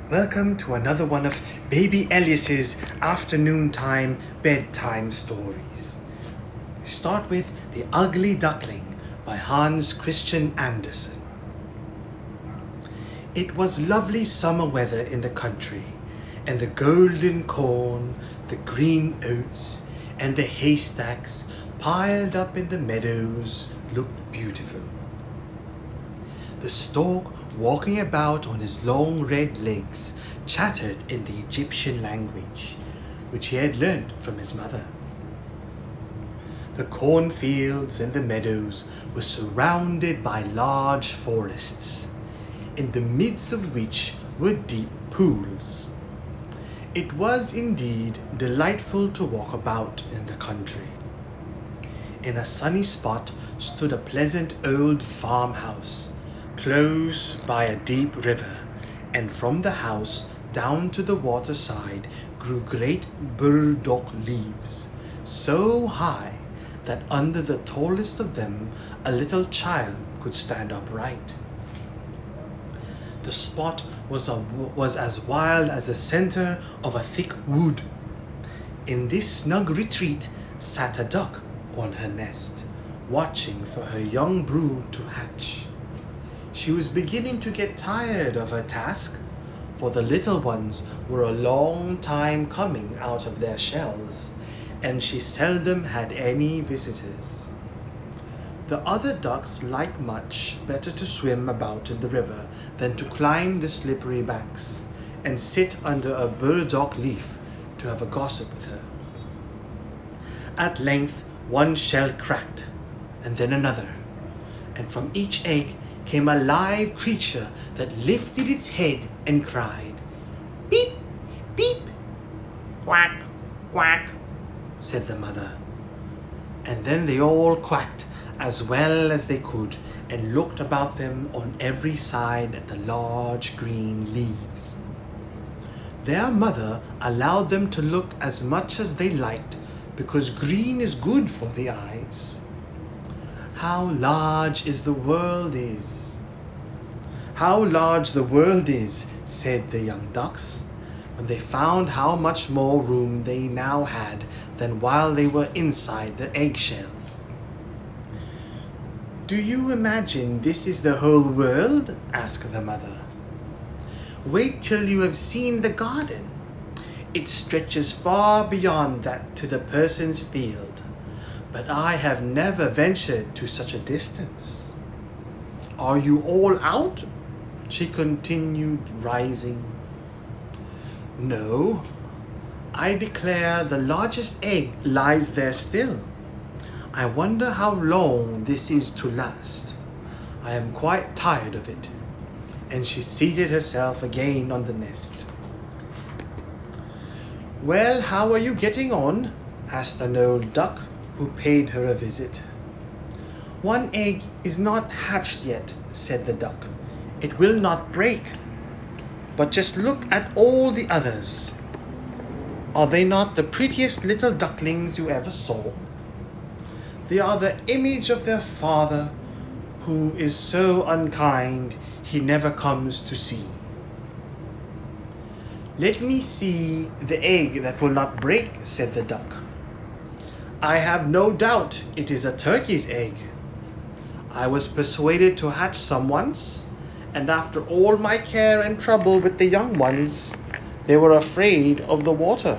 Welcome to another one of Baby Elias's afternoon time bedtime stories. We start with The Ugly Duckling by Hans Christian Andersen. It was lovely summer weather in the country, and the golden corn, the green oats, and the haystacks piled up in the meadows looked beautiful. The stork, walking about on his long red legs, chattered in the Egyptian language, which he had learnt from his mother. The cornfields and the meadows were surrounded by large forests, in the midst of which were deep pools. It was indeed delightful to walk about in the country. In a sunny spot stood a pleasant old farmhouse, close by a deep river, and from the house down to the waterside grew great burdock leaves, so high that under the tallest of them a little child could stand upright. The spot was as wild as the center of a thick wood. In this snug retreat sat a duck on her nest, watching for her young brood to hatch. She was beginning to get tired of her task, for the little ones were a long time coming out of their shells, and she seldom had any visitors. The other ducks liked much better to swim about in the river than to climb the slippery banks and sit under a burdock leaf to have a gossip with her. At length one shell cracked, and then another, and from each egg came a live creature that lifted its head and cried, "Beep, beep." "Quack, quack," said the mother. And then they all quacked as well as they could and looked about them on every side at the large green leaves. Their mother allowed them to look as much as they liked, because green is good for the eyes. How large is the world is! How large the world is, said the young ducks, when they found how much more room they now had than while they were inside the eggshell. "Do you imagine this is the whole world?" asked the mother. "Wait till you have seen the garden. It stretches far beyond that to the person's field. But I have never ventured to such a distance." "Are you all out?" she continued, rising. "No, I declare the largest egg lies there still. I wonder how long this is to last. I am quite tired of it." And she seated herself again on the nest. "Well, how are you getting on?" asked an old duck who paid her a visit. "One egg is not hatched yet," said the duck. "It will not break. But just look at all the others. Are they not the prettiest little ducklings you ever saw? They are the image of their father, who is so unkind he never comes to see." "Let me see the egg that will not break," said the duck. "I have no doubt it is a turkey's egg. I was persuaded to hatch some once, and after all my care and trouble with the young ones, they were afraid of the water.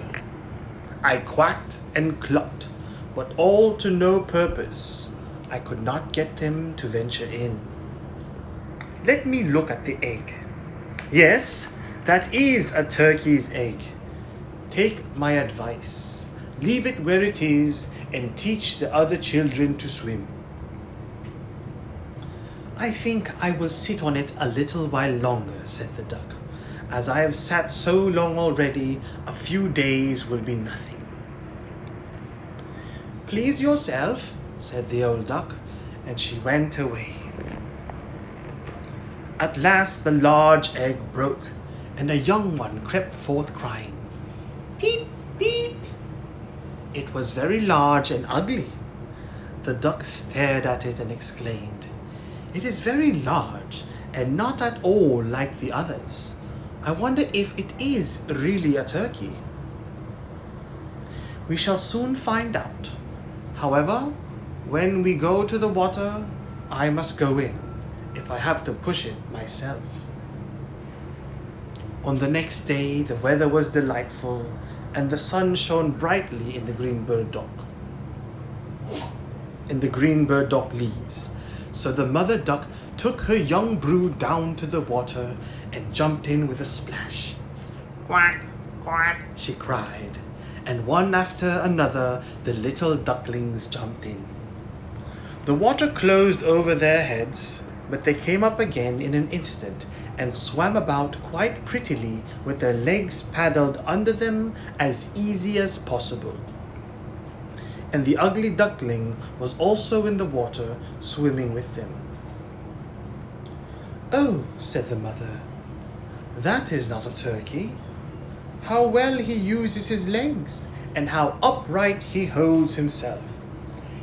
I quacked and clucked, but all to no purpose. I could not get them to venture in. Let me look at the egg. Yes, that is a turkey's egg. Take my advice. Leave it where it is and teach the other children to swim." "I think I will sit on it a little while longer," said the duck. "As I have sat so long already, a few days will be nothing." "Please yourself," said the old duck, and she went away. At last the large egg broke, and a young one crept forth crying, "Peep, peep." It was very large and ugly. The duck stared at it and exclaimed, "It is very large and not at all like the others. I wonder if it is really a turkey. We shall soon find out. However, when we go to the water, I must go in, if I have to push it myself. On the next day, the weather was delightful, and the sun shone brightly in the green bird dog leaves. So the mother duck took her young brood down to the water and jumped in with a splash. "Quack, quack," she cried, and one after another the little ducklings jumped in. The water closed over their heads, but they came up again in an instant and swam about quite prettily with their legs paddled under them as easy as possible. And the ugly duckling was also in the water, swimming with them. "Oh," said the mother, "that is not a turkey. How well he uses his legs, and how upright he holds himself.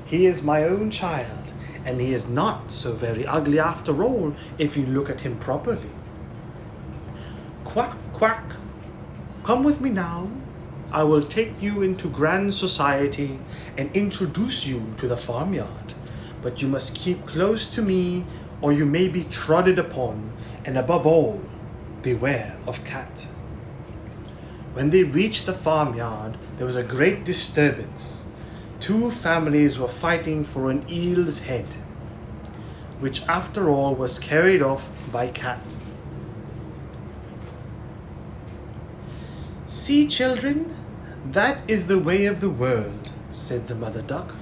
He is my own child, and he is not so very ugly after all, if you look at him properly. Quack, quack. Come with me now. I will take you into grand society and introduce you to the farmyard. But you must keep close to me, or you may be trodden upon, and above all, beware of cat." When they reached the farmyard, there was a great disturbance. 2 families were fighting for an eel's head, which after all was carried off by cat. "See, children, that is the way of the world," said the mother duck,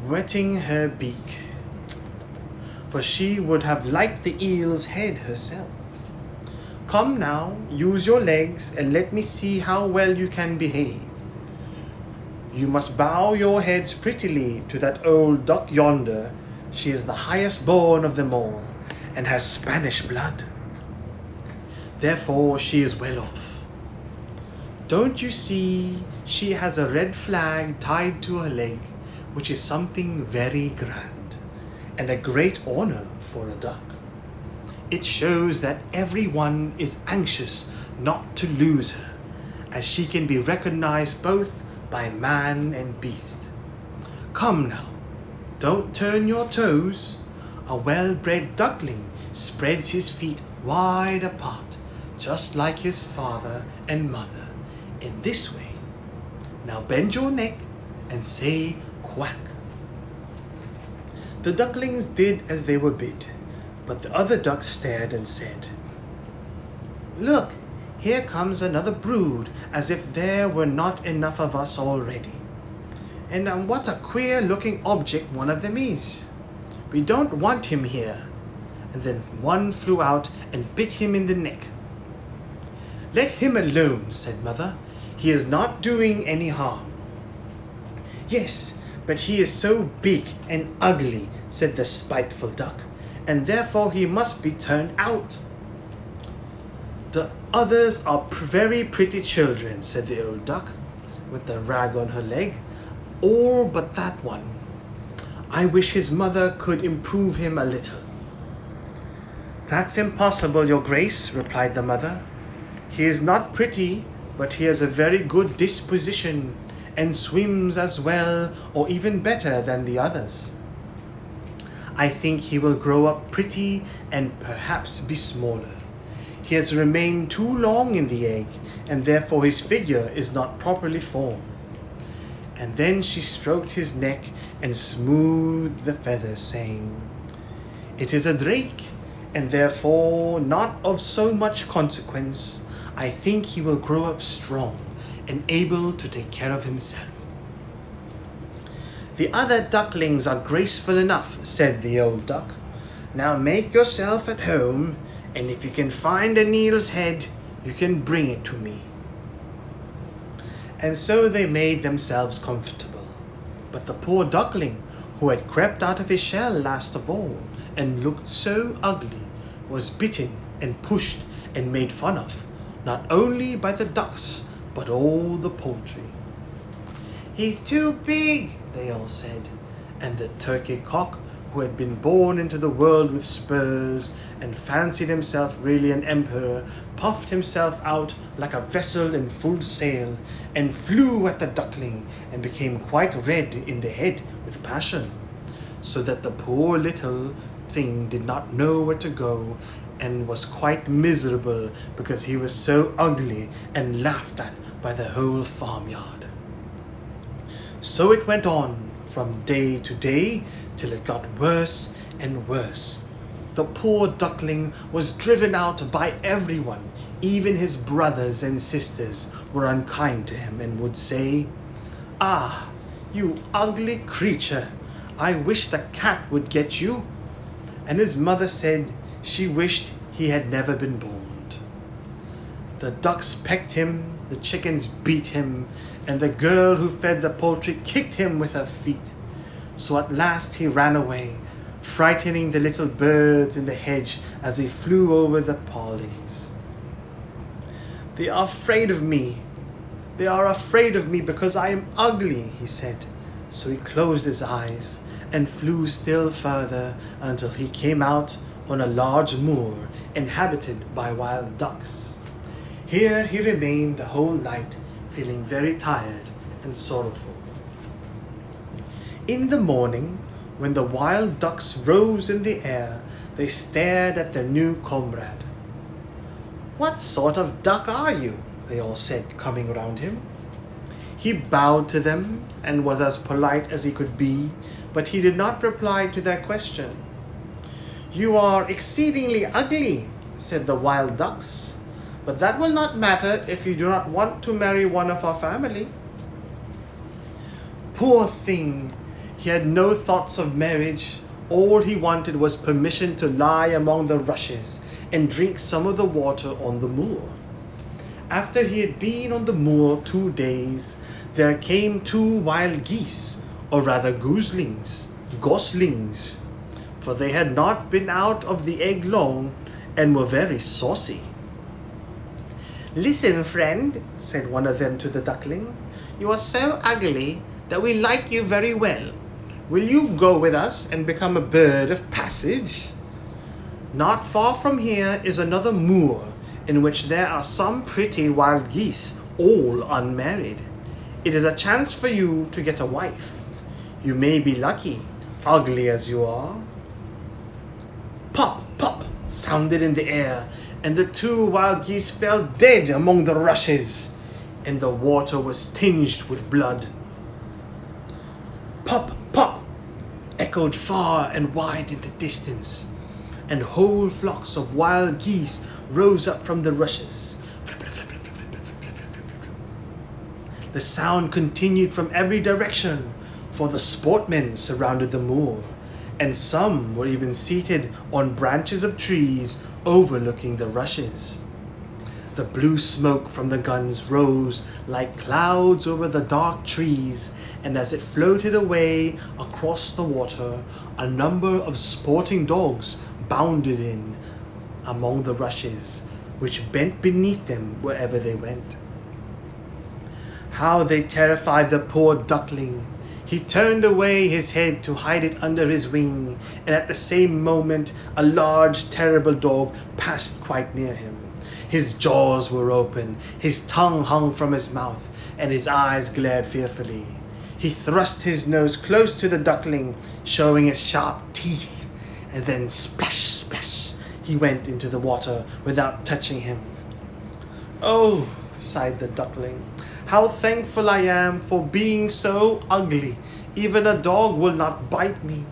wetting her beak, for she would have liked the eel's head herself. "Come now, use your legs, and let me see how well you can behave. You must bow your heads prettily to that old duck yonder. She is the highest born of them all, and has Spanish blood. Therefore she is well off. Don't you see she has a red flag tied to her leg, which is something very grand, and a great honor for a duck. It shows that everyone is anxious not to lose her, as she can be recognized both by man and beast. Come now, don't turn your toes. A well-bred duckling spreads his feet wide apart, just like his father and mother, in this way. Now bend your neck and say quack." The ducklings did as they were bid, but the other ducks stared and said, "Look, here comes another brood, as if there were not enough of us already. And what a queer-looking object one of them is. We don't want him here." And then one flew out and bit him in the neck. "Let him alone," said Mother. "He is not doing any harm." "Yes, but he is so big and ugly," said the spiteful duck, "and therefore he must be turned out." "The others are very pretty children," said the old duck, with the rag on her leg. "All but that one. I wish his mother could improve him a little." "That's impossible, your grace," replied the mother. "He is not pretty, but he has a very good disposition, and swims as well or even better than the others. I think he will grow up pretty and perhaps be smaller. He has remained too long in the egg, and therefore his figure is not properly formed." And then she stroked his neck and smoothed the feathers, saying, "It is a drake, and therefore not of so much consequence. I think he will grow up strong and able to take care of himself." "The other ducklings are graceful enough," said the old duck. "Now make yourself at home, and if you can find an eel's head, you can bring it to me." And so they made themselves comfortable. But the poor duckling, who had crept out of his shell last of all, and looked so ugly, was bitten and pushed and made fun of, not only by the ducks, but all the poultry. "He's too big," they all said, and the turkey cock, who had been born into the world with spurs and fancied himself really an emperor, puffed himself out like a vessel in full sail and flew at the duckling and became quite red in the head with passion, so that the poor little thing did not know where to go and was quite miserable because he was so ugly and laughed at by the whole farmyard. So it went on from day to day till it got worse and worse. The poor duckling was driven out by everyone. Even his brothers and sisters were unkind to him and would say, "Ah, you ugly creature, I wish the cat would get you." And his mother said she wished he had never been born. The ducks pecked him, the chickens beat him, and the girl who fed the poultry kicked him with her feet. So at last he ran away, frightening the little birds in the hedge as he flew over the palings. "They are afraid of me. They are afraid of me because I am ugly," he said. So he closed his eyes and flew still further until he came out on a large moor inhabited by wild ducks. Here he remained the whole night, feeling very tired and sorrowful. In the morning, when the wild ducks rose in the air, they stared at their new comrade. "What sort of duck are you?" they all said, coming around him. He bowed to them and was as polite as he could be, but he did not reply to their question. "You are exceedingly ugly," said the wild ducks, "but that will not matter if you do not want to marry one of our family." Poor thing! He had no thoughts of marriage. All he wanted was permission to lie among the rushes and drink some of the water on the moor. After he had been on the moor 2 days, there came 2 wild geese, or rather goslings, for they had not been out of the egg long and were very saucy. "Listen, friend," said one of them to the duckling, "you are so ugly that we like you very well. Will you go with us and become a bird of passage? Not far from here is another moor in which there are some pretty wild geese, all unmarried. It is a chance for you to get a wife. You may be lucky, ugly as you are." Pop, pop sounded in the air, and the 2 wild geese fell dead among the rushes, and the water was tinged with blood. Pop, pop echoed far and wide in the distance, and whole flocks of wild geese rose up from the rushes. The sound continued from every direction, for the sportmen surrounded the moor, and some were even seated on branches of trees overlooking the rushes. The blue smoke from the guns rose like clouds over the dark trees, and as it floated away across the water, a number of sporting dogs bounded in among the rushes, which bent beneath them wherever they went. How they terrified the poor duckling! He turned away his head to hide it under his wing, and at the same moment a large, terrible dog passed quite near him. His jaws were open, his tongue hung from his mouth, and his eyes glared fearfully. He thrust his nose close to the duckling, showing his sharp teeth, and then splash, splash, he went into the water without touching him. "Oh," sighed the duckling, "how thankful I am for being so ugly. Even a dog will not bite me."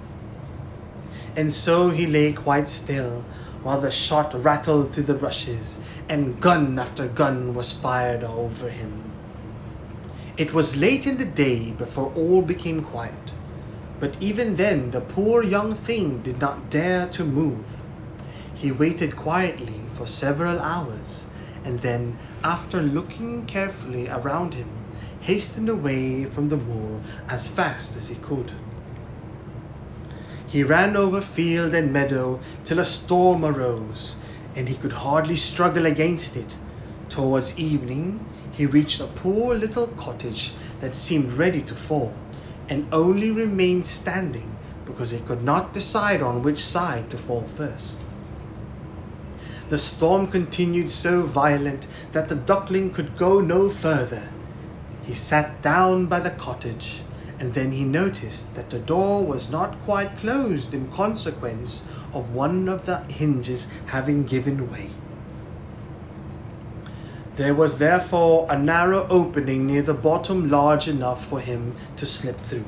And so he lay quite still, while the shot rattled through the rushes, and gun after gun was fired over him. It was late in the day before all became quiet, but even then the poor young thing did not dare to move. He waited quietly for several hours, and then, after looking carefully around him, hastened away from the moor as fast as he could. He ran over field and meadow till a storm arose, and he could hardly struggle against it. Towards evening, he reached a poor little cottage that seemed ready to fall, and only remained standing because he could not decide on which side to fall first. The storm continued so violent that the duckling could go no further. He sat down by the cottage, and then he noticed that the door was not quite closed in consequence of one of the hinges having given way. There was therefore a narrow opening near the bottom large enough for him to slip through,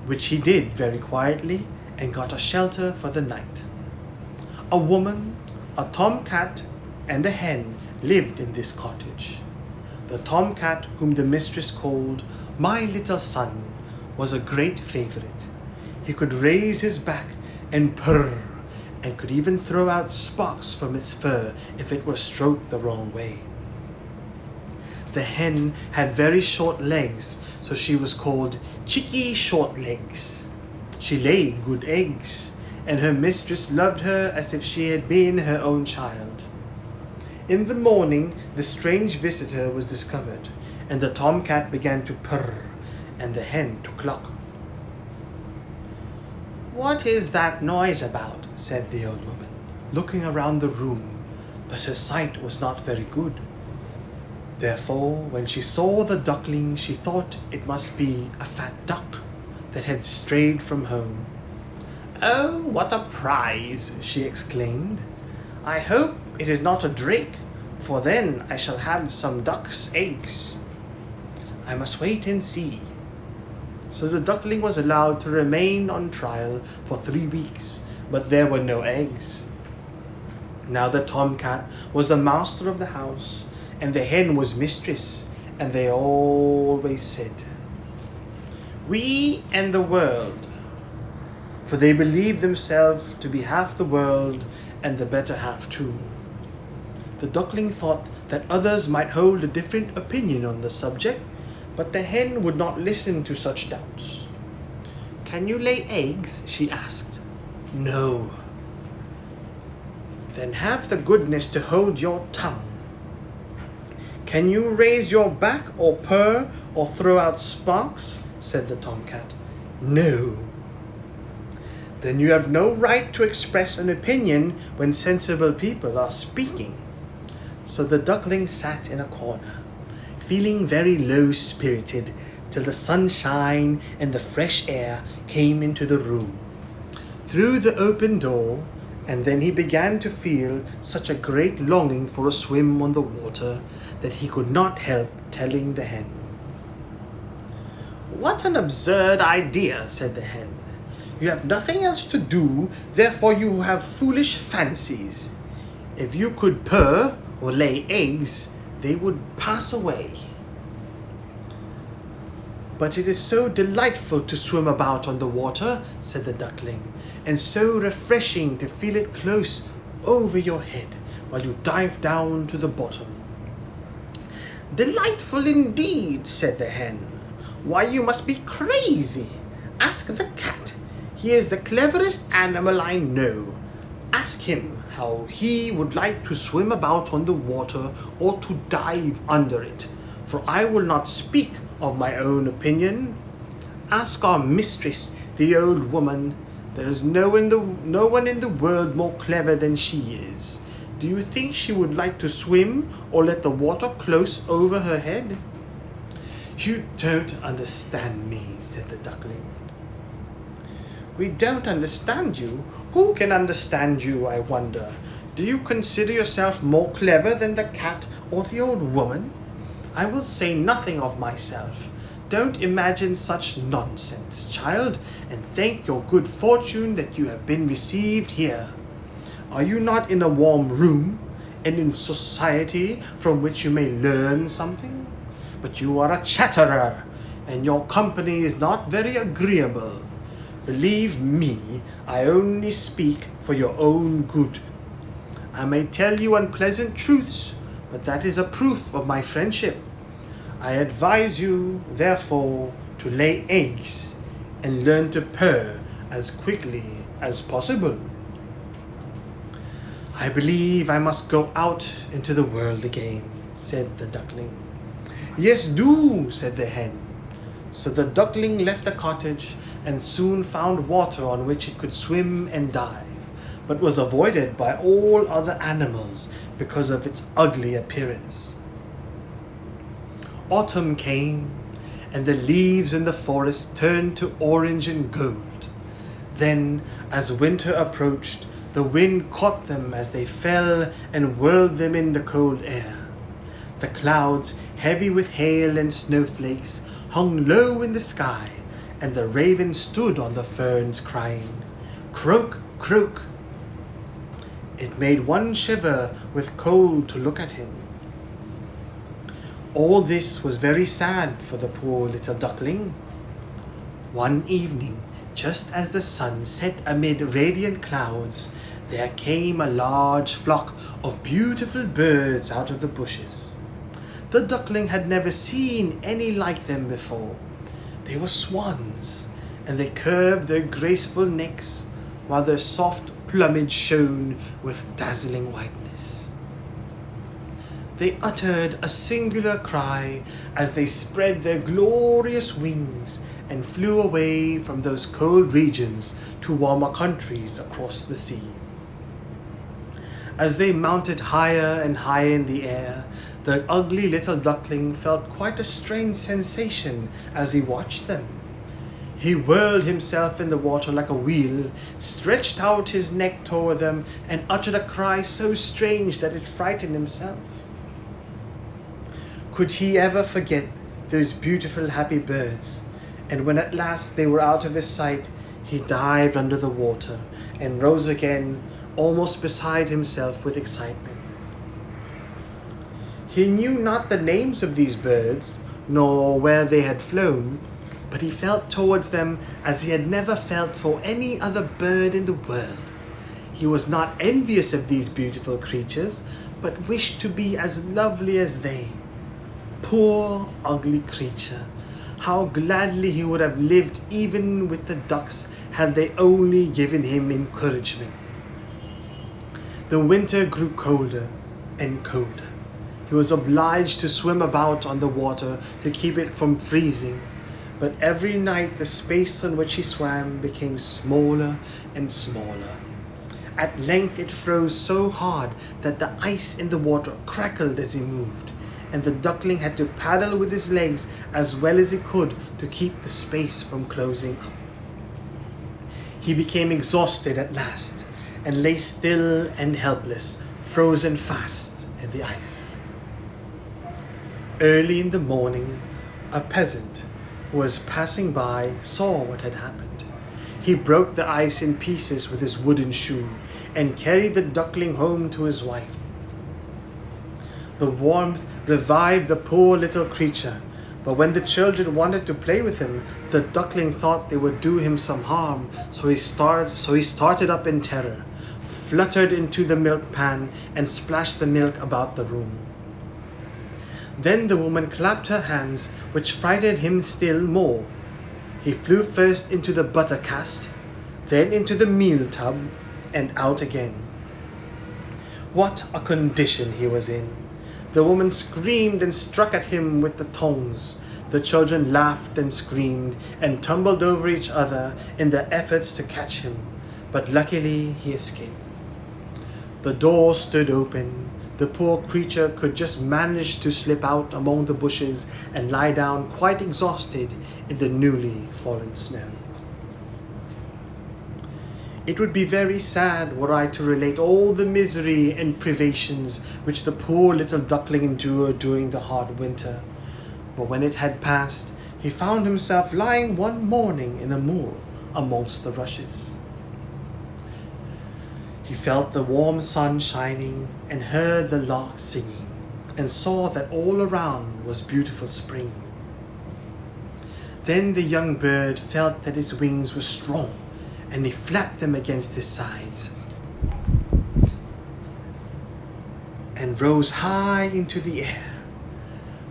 which he did very quietly and got a shelter for the night. A woman, a tomcat, and a hen lived in this cottage. The tomcat, whom the mistress called "my little son," was a great favorite. He could raise his back and purr, and could even throw out sparks from its fur if it were stroked the wrong way. The hen had very short legs, so she was called Cheeky Short Legs. She laid good eggs, and her mistress loved her as if she had been her own child. In the morning, the strange visitor was discovered, and the tomcat began to purr, and the hen to cluck. "What is that noise about?" said the old woman, looking around the room, but her sight was not very good. Therefore, when she saw the duckling, she thought it must be a fat duck that had strayed from home. "Oh, what a prize!" she exclaimed. "I hope it is not a drake, for then I shall have some duck's eggs. I must wait and see." So the duckling was allowed to remain on trial for 3 weeks, but there were no eggs. Now the tomcat was the master of the house, and the hen was mistress, and they always said, "We and the world," for they believed themselves to be half the world and the better half too. The duckling thought that others might hold a different opinion on the subject, but the hen would not listen to such doubts. "Can you lay eggs?" she asked. "No." "Then have the goodness to hold your tongue." "Can you raise your back or purr or throw out sparks?" said the tomcat. "No." "Then you have no right to express an opinion when sensible people are speaking." So the duckling sat in a corner, feeling very low-spirited, till the sunshine and the fresh air came into the room through the open door, and then he began to feel such a great longing for a swim on the water that he could not help telling the hen. "What an absurd idea," said the hen. "You have nothing else to do, therefore you have foolish fancies. If you could purr or lay eggs, they would pass away." "But it is so delightful to swim about on the water," said the duckling, "and so refreshing to feel it close over your head while you dive down to the bottom." "Delightful indeed," said the hen. "Why, you must be crazy. Ask the cat. He is the cleverest animal I know. Ask him how he would like to swim about on the water or to dive under it, for I will not speak of my own opinion. Ask our mistress, the old woman. There is no one in the world more clever than she is. Do you think she would like to swim or let the water close over her head?" "You don't understand me," said the duckling. "We don't understand you? Who can understand you, I wonder? Do you consider yourself more clever than the cat or the old woman? I will say nothing of myself. Don't imagine such nonsense, child, and thank your good fortune that you have been received here. Are you not in a warm room and in society from which you may learn something? But you are a chatterer, and your company is not very agreeable. Believe me, I only speak for your own good. I may tell you unpleasant truths, but that is a proof of my friendship. I advise you, therefore, to lay eggs and learn to purr as quickly as possible." "I believe I must go out into the world again," said the duckling. "Yes, do," said the hen. So the duckling left the cottage and soon found water on which it could swim and dive, but was avoided by all other animals because of its ugly appearance. Autumn came, and the leaves in the forest turned to orange and gold. Then, as winter approached, the wind caught them as they fell and whirled them in the cold air. The clouds, heavy with hail and snowflakes, hung low in the sky, and the raven stood on the ferns crying, "Croak, croak." It made one shiver with cold to look at him. All this was very sad for the poor little duckling. One evening, just as the sun set amid radiant clouds, there came a large flock of beautiful birds out of the bushes. The duckling had never seen any like them before. They were swans, and they curved their graceful necks, while their soft plumage shone with dazzling whiteness. They uttered a singular cry as they spread their glorious wings and flew away from those cold regions to warmer countries across the sea. As they mounted higher and higher in the air, the ugly little duckling felt quite a strange sensation as he watched them. He whirled himself in the water like a wheel, stretched out his neck toward them, and uttered a cry so strange that it frightened himself. Could he ever forget those beautiful happy birds? And when at last they were out of his sight, he dived under the water and rose again, almost beside himself with excitement. He knew not the names of these birds, nor where they had flown, but he felt towards them as he had never felt for any other bird in the world. He was not envious of these beautiful creatures, but wished to be as lovely as they. Poor ugly creature! How gladly he would have lived even with the ducks had they only given him encouragement. The winter grew colder and colder. He was obliged to swim about on the water to keep it from freezing, but every night the space on which he swam became smaller and smaller. At length it froze so hard that the ice in the water crackled as he moved, and the duckling had to paddle with his legs as well as he could to keep the space from closing up. He became exhausted at last and lay still and helpless, frozen fast in the ice. Early in the morning, a peasant who was passing by saw what had happened. He broke the ice in pieces with his wooden shoe and carried the duckling home to his wife. The warmth revived the poor little creature, but when the children wanted to play with him, the duckling thought they would do him some harm, so he started up in terror, fluttered into the milk pan, and splashed the milk about the room. Then the woman clapped her hands, which frightened him still more. He flew first into the butter cask, then into the meal tub, and out again. What a condition he was in! The woman screamed and struck at him with the tongs. The children laughed and screamed and tumbled over each other in their efforts to catch him, but luckily he escaped. The door stood open. The poor creature could just manage to slip out among the bushes and lie down quite exhausted in the newly fallen snow. It would be very sad were I to relate all the misery and privations which the poor little duckling endured during the hard winter. But when it had passed, he found himself lying one morning in a moor amongst the rushes. He felt the warm sun shining and heard the larks singing and saw that all around was beautiful spring. Then the young bird felt that his wings were strong, and he flapped them against his sides and rose high into the air.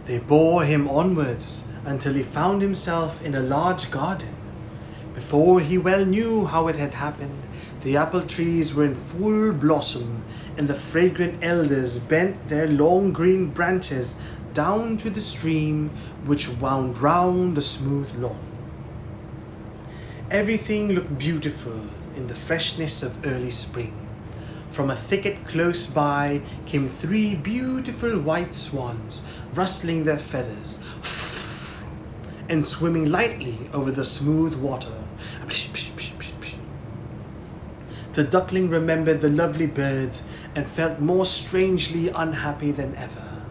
They bore him onwards until he found himself in a large garden. Before he well knew how it had happened, the apple trees were in full blossom, and the fragrant elders bent their long green branches down to the stream which wound round the smooth lawn. Everything looked beautiful in the freshness of early spring. From a thicket close by came 3 beautiful white swans, rustling their feathers and swimming lightly over the smooth water. The duckling remembered the lovely birds and felt more strangely unhappy than ever.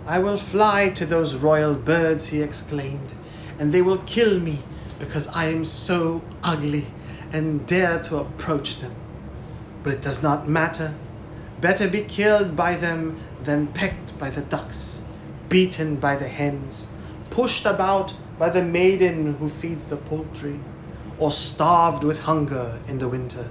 "I will fly to those royal birds," he exclaimed, "and they will kill me because I am so ugly and dare to approach them. But it does not matter. Better be killed by them than pecked by the ducks, beaten by the hens, pushed about by the maiden who feeds the poultry, or starved with hunger in the winter."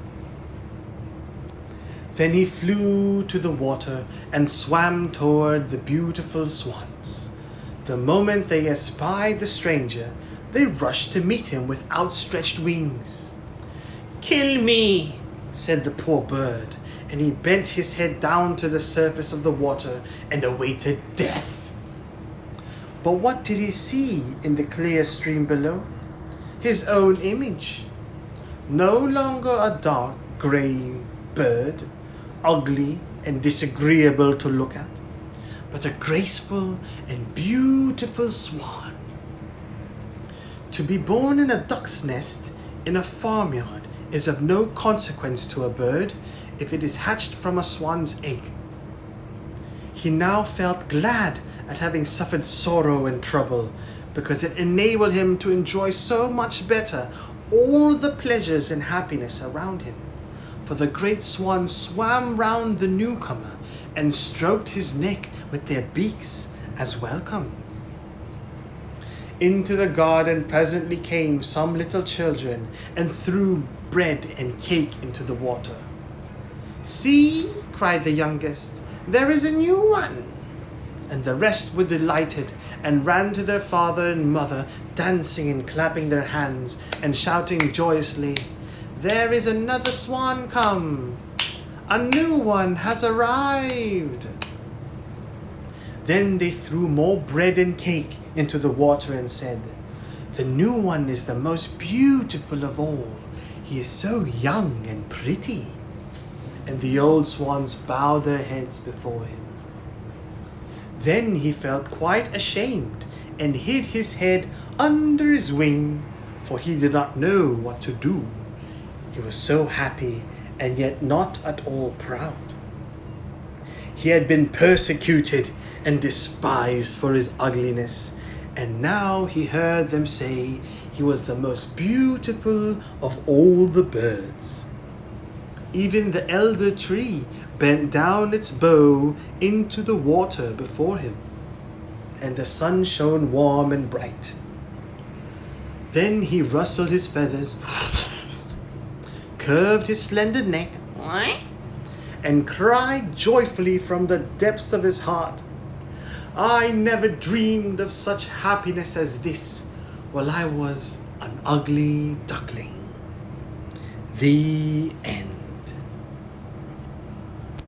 Then he flew to the water and swam toward the beautiful swans. The moment they espied the stranger, they rushed to meet him with outstretched wings. "Kill me," said the poor bird, and he bent his head down to the surface of the water and awaited death. But what did he see in the clear stream below? His own image. No longer a dark grey bird, ugly and disagreeable to look at, but a graceful and beautiful swan. To be born in a duck's nest in a farmyard is of no consequence to a bird if it is hatched from a swan's egg. He now felt glad at having suffered sorrow and trouble, because it enabled him to enjoy so much better all the pleasures and happiness around him. For the great swans swam round the newcomer and stroked his neck with their beaks as welcome. Into the garden presently came some little children and threw bread and cake into the water. "See," cried the youngest, "there is a new one." And the rest were delighted and ran to their father and mother, dancing and clapping their hands and shouting joyously, "There is another swan come! A new one has arrived!" Then they threw more bread and cake into the water and said, "The new one is the most beautiful of all. He is so young and pretty." And the old swans bowed their heads before him. Then he felt quite ashamed and hid his head under his wing, for he did not know what to do. He was so happy and yet not at all proud. He had been persecuted and despised for his ugliness, and now he heard them say he was the most beautiful of all the birds. Even the elder tree bent down its bow into the water before him, and the sun shone warm and bright. Then he rustled his feathers, curved his slender neck, and cried joyfully from the depths of his heart, "I never dreamed of such happiness as this while I was an ugly duckling." The end.